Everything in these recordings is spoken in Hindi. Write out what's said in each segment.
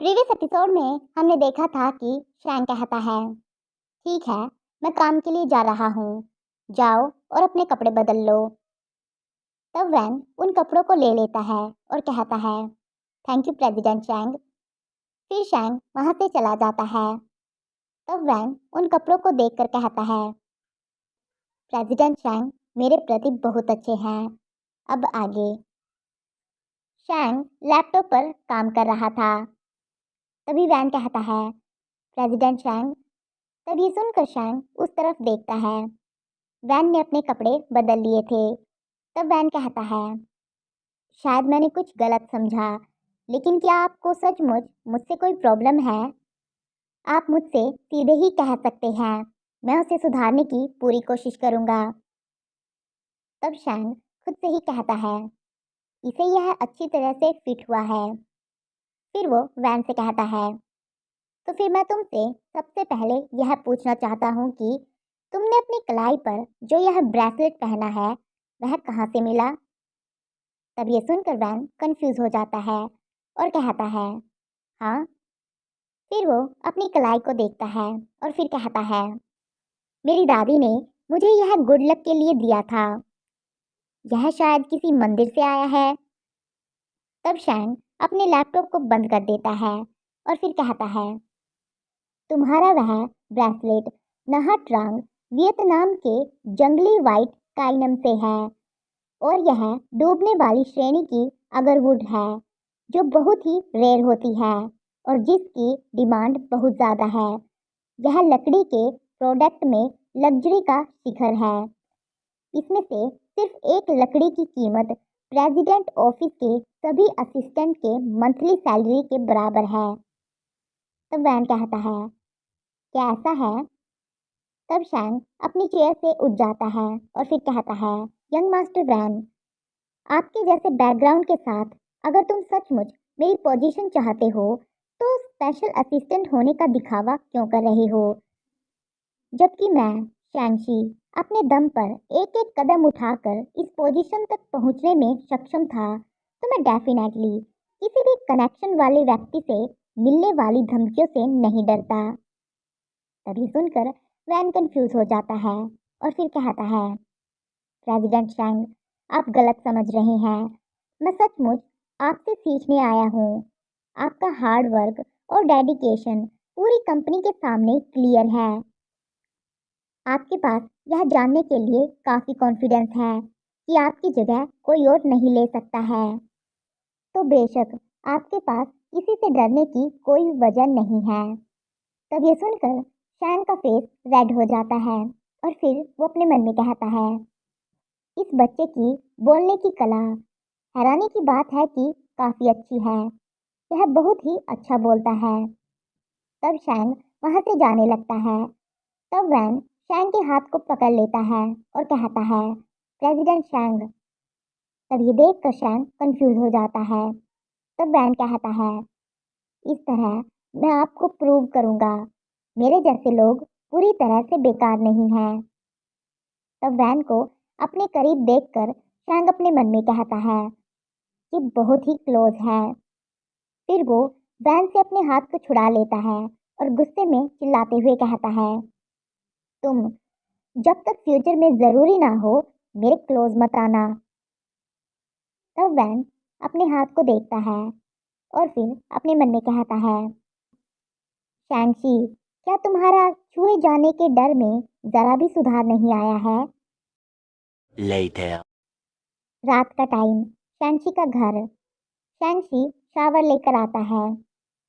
प्रीवियस एपिसोड में हमने देखा था कि शैंग कहता है, ठीक है, मैं काम के लिए जा रहा हूँ, जाओ और अपने कपड़े बदल लो। तब वैन उन कपड़ों को ले लेता है और कहता है, थैंक यू प्रेसिडेंट शैंग। फिर शैंग वहाँ से चला जाता है। तब वैन उन कपड़ों को देखकर कहता है, प्रेसिडेंट शैंग मेरे प्रति बहुत अच्छे हैं, अब आगे। शैंग लैपटॉप पर काम कर रहा था। तभी वैन कहता है, प्रेसिडेंट शैंग। तब ये सुनकर शैंग उस तरफ देखता है। वैन ने अपने कपड़े बदल लिए थे। तब वैन कहता है, शायद मैंने कुछ गलत समझा, लेकिन क्या आपको सचमुच मुझसे कोई प्रॉब्लम है? आप मुझसे सीधे ही कह सकते हैं, मैं उसे सुधारने की पूरी कोशिश करूँगा। तब शैंग खुद से ही कहता है, इसे यह अच्छी तरह से फिट हुआ है। फिर वो वैन से कहता है, तो फिर मैं तुमसे सबसे पहले यह पूछना चाहता हूँ कि तुमने अपनी कलाई पर जो यह ब्रेसलेट पहना है वह कहाँ से मिला? तब ये सुनकर वैन कंफ्यूज हो जाता है और कहता है, हाँ। फिर वो अपनी कलाई को देखता है और फिर कहता है, मेरी दादी ने मुझे यह गुड लक के लिए दिया था, यह शायद किसी मंदिर से आया है। तब शैंग अपने लैपटॉप को बंद कर देता है और फिर कहता है, तुम्हारा वह ब्रेसलेट नहा ट्रांग वियतनाम के जंगली व्हाइट काइनम से है और यह डूबने वाली श्रेणी की अगरवुड है जो बहुत ही रेयर होती है और जिसकी डिमांड बहुत ज़्यादा है। यह लकड़ी के प्रोडक्ट में लग्जरी का शिखर है। इसमें से सिर्फ एक लकड़ी की कीमत प्रेसिडेंट ऑफिस के सभी असिस्टेंट के मंथली सैलरी के बराबर है। तब वैन कहता है, क्या ऐसा है? तब शैंग अपनी चेयर से उठ जाता है और फिर कहता है, यंग मास्टर वैन, आपके जैसे बैकग्राउंड के साथ अगर तुम सचमुच मेरी पोजीशन चाहते हो तो स्पेशल असिस्टेंट होने का दिखावा क्यों कर रहे हो? जबकि मैं शैंगशी अपने दम पर एक एक कदम उठाकर इस पोजीशन तक पहुंचने में सक्षम था, तो मैं डेफिनेटली किसी भी कनेक्शन वाले व्यक्ति से मिलने वाली धमकियों से नहीं डरता। तभी सुनकर वैन कंफ्यूज हो जाता है और फिर कहता है, प्रेसिडेंट शैंग, आप गलत समझ रहे हैं। मैं सचमुच आपसे सीखने आया हूँ। आपका हार्ड वर्क और डेडिकेशन पूरी कंपनी के सामने क्लियर है। आपके पास यह जानने के लिए काफ़ी कॉन्फिडेंस है कि आपकी जगह कोई और नहीं ले सकता है। तो बेशक आपके पास किसी से डरने की कोई वजह नहीं है। तब ये सुनकर शैन का फेस रेड हो जाता है और फिर वो अपने मन में कहता है, इस बच्चे की बोलने की कला, हैरानी की बात है कि काफ़ी अच्छी है। यह बहुत ही अच्छा बोलता है। तब शैन वहाँ से जाने लगता है। तब वैन शैंग के हाथ को पकड़ लेता है और कहता है, प्रेसिडेंट शैंग। तब ये देखकर शैंग कंफ्यूज हो जाता है। तब वैन कहता है, इस तरह मैं आपको प्रूव करूंगा मेरे जैसे लोग पूरी तरह से बेकार नहीं हैं। तब वैन को अपने करीब देखकर शैंग अपने मन में कहता है कि बहुत ही क्लोज है। फिर वो वैन से अपने हाथ को छुड़ा लेता है और गुस्से में चिल्लाते हुए कहता है, तुम जब तक फ्यूचर में ज़रूरी ना हो मेरे क्लोज मत आना। तब वैन अपने हाथ को देखता है और फिर अपने मन में कहता है, शैंगशी, क्या तुम्हारा छुए जाने के डर में ज़रा भी सुधार नहीं आया है? Later. रात का टाइम, शैंगशी का घर। शैंगशी शावर लेकर आता है।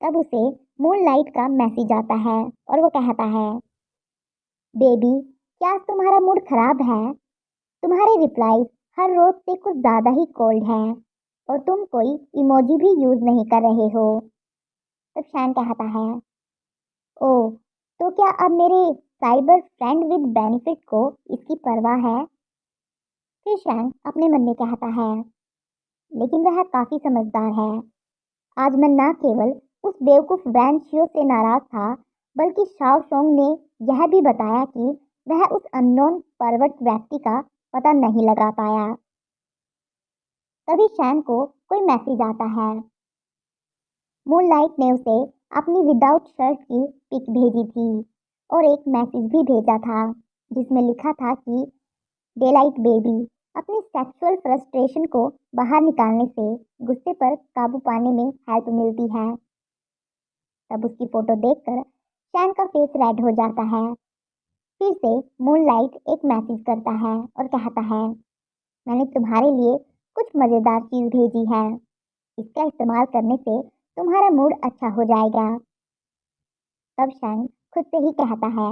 तब उसे मून लाइट का मैसेज आता है और वो कहता है, बेबी, क्या आज तुम्हारा मूड खराब है? तुम्हारे रिप्लाई हर रोज से कुछ ज़्यादा ही कोल्ड है और तुम कोई इमोजी भी यूज़ नहीं कर रहे हो। तब शैन कहता है, ओह, तो क्या अब मेरे साइबर फ्रेंड विद बेनिफिट को इसकी परवाह है? फिर शैन अपने मन में कहता है, लेकिन वह काफ़ी समझदार है। आज मैं न केवल उस बेवकूफ़ वैन शियो से नाराज़ था, बल्कि शाओ सोंग ने यह भी बताया कि वह उस अननोन परवर्ट व्यक्ति का पता नहीं लगा पाया। तभी शैन को कोई मैसेज आता है। मूनलाइट ने उसे अपनी विदाउट शर्ट की पिक भेजी थी और एक मैसेज भी भेजा था जिसमें लिखा था कि डेलाइट बेबी, अपनी सेक्सुअल फ्रस्ट्रेशन को बाहर निकालने से गुस्से पर काबू पाने में हेल्प मिलती है। तब उसकी फोटो देखकर शैन का फेस रेड हो जाता है। फिर से मूनलाइट एक मैसेज करता है और कहता है, मैंने तुम्हारे लिए कुछ मज़ेदार चीज़ भेजी है, इसका इस्तेमाल करने से तुम्हारा मूड अच्छा हो जाएगा। तब शैन खुद से ही कहता है,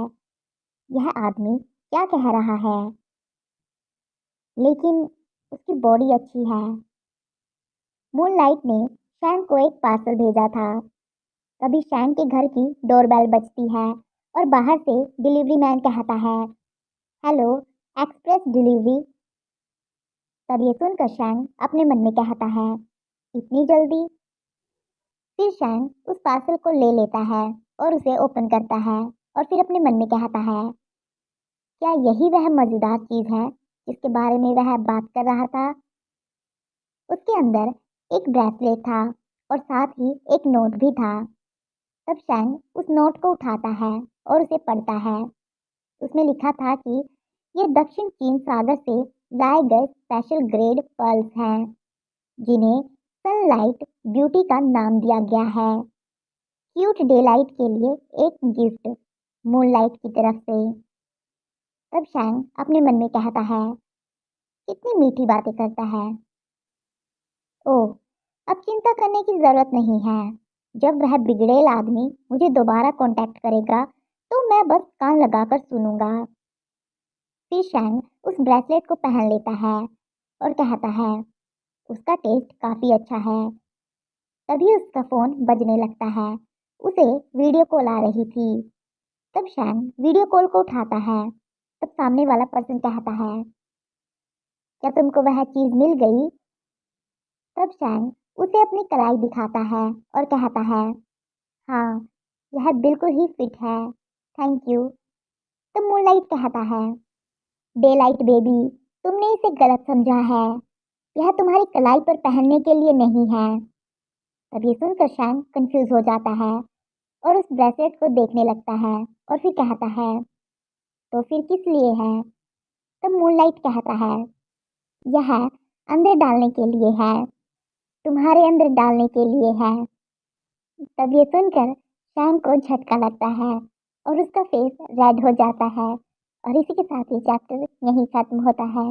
यह आदमी क्या कह रहा है, लेकिन उसकी बॉडी अच्छी है। मूनलाइट ने शैन को एक पार्सल भेजा था। तभी शैन के घर की डोरबेल बजती है और बाहर से डिलीवरी मैन कहता है, हेलो, एक्सप्रेस डिलीवरी। तब ये सुनकर शैन अपने मन में कहता है, इतनी जल्दी। फिर शैन उस पार्सल को ले लेता है और उसे ओपन करता है और फिर अपने मन में कहता है, क्या यही वह मज़ेदार चीज़ है जिसके बारे में वह बात कर रहा था। उसके अंदर एक ब्रेसलेट था और साथ ही एक नोट भी था। तब शैन उस नोट को उठाता है और उसे पढ़ता है। उसमें लिखा था कि ये दक्षिण चीन सागर से लाए गए स्पेशल ग्रेड पर्ल्स हैं जिन्हें सनलाइट ब्यूटी का नाम दिया गया है, क्यूट डेलाइट के लिए एक गिफ्ट मूनलाइट की तरफ से। तब शैन अपने मन में कहता है, कितनी मीठी बातें करता है। ओह, अब चिंता करने की ज़रूरत नहीं है। जब वह बिगड़ेल आदमी मुझे दोबारा कांटेक्ट करेगा तो मैं बस कान लगाकर सुनूंगा। फिर शैन उस ब्रेसलेट को पहन लेता है और कहता है, उसका टेस्ट काफ़ी अच्छा है। तभी उसका फ़ोन बजने लगता है। उसे वीडियो कॉल आ रही थी। तब शैन वीडियो कॉल को उठाता है। तब सामने वाला पर्सन कहता है, क्या तुमको वह चीज़ मिल गई। तब शैन उसे अपनी कलाई दिखाता है और कहता है, हाँ, यह बिल्कुल ही फिट है, थैंक यू। तब मूनलाइट कहता है, डेलाइट बेबी, तुमने इसे गलत समझा है, यह तुम्हारी कलाई पर पहनने के लिए नहीं है। तब ये सुनकर शैन कंफ्यूज हो जाता है और उस ब्रेसलेट को देखने लगता है और फिर कहता है, तो फिर किस लिए है। तब मूनलाइट कहता है, यह अंदर डालने के लिए है, तुम्हारे अंदर डालने के लिए है। तब ये सुनकर शैन को झटका लगता है और उसका फेस रेड हो जाता है और इसी के साथ ये चैप्टर यहीं खत्म होता है।